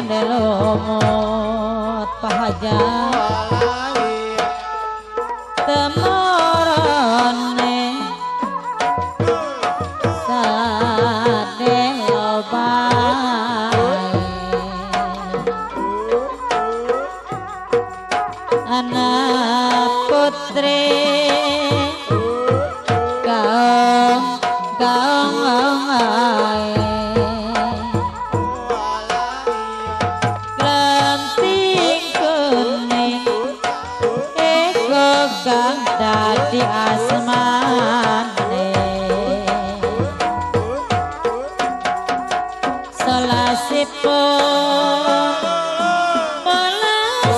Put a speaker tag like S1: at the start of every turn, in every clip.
S1: Delomot pahaja temorone sadelobai anak putri gaung di asmane salasipun melas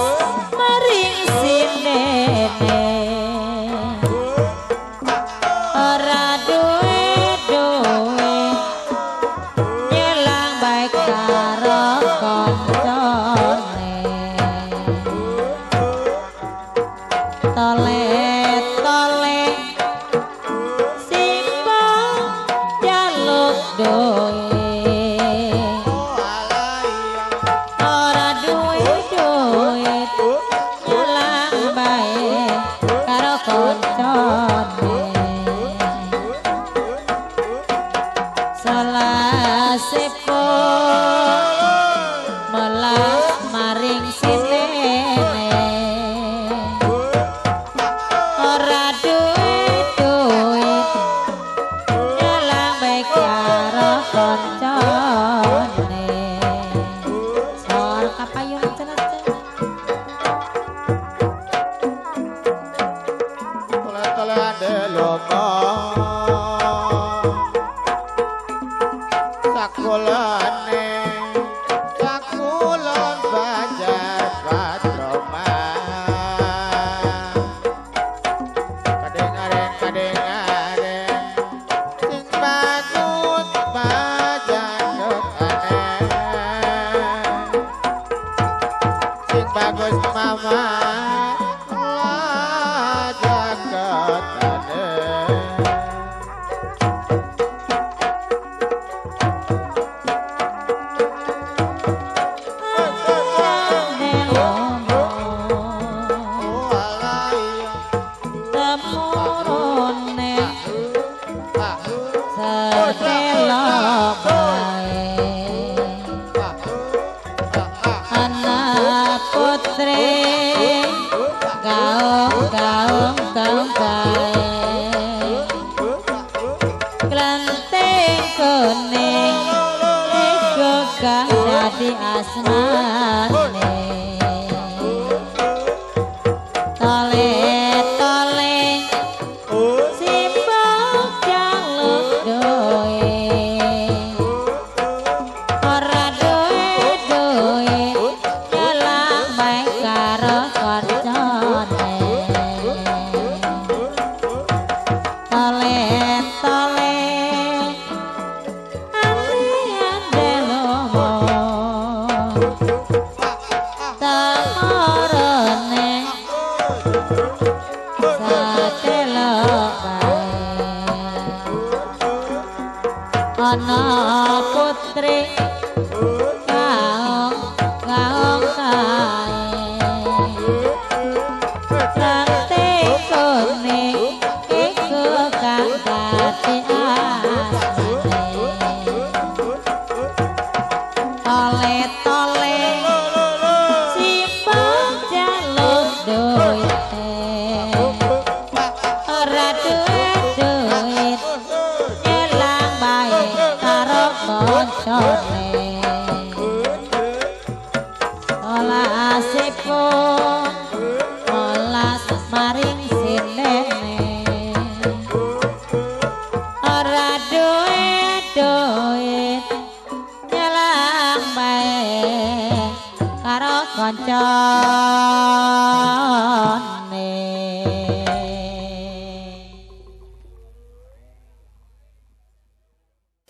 S1: maring sinene ora duwe nyelang baik karo kancane tole melas maring sinene ora duwe nyelang baik karo kancane sor kapayun cenecen tole ade lomo sakulane sakulon bajar patroma kadengaren sing batut bajar sing bagus mama anak putri gaung klenteng kuning iku kang dadi asmane tole simbol jaluk doe ora duwe nyelang baik karo kancane tole alian delomo temorone anak putri gaung klenteng kuning iku kang dadi asmane tole simbol jaluk duit ora duit nyelang baik karo duit nyelang bae karo kanca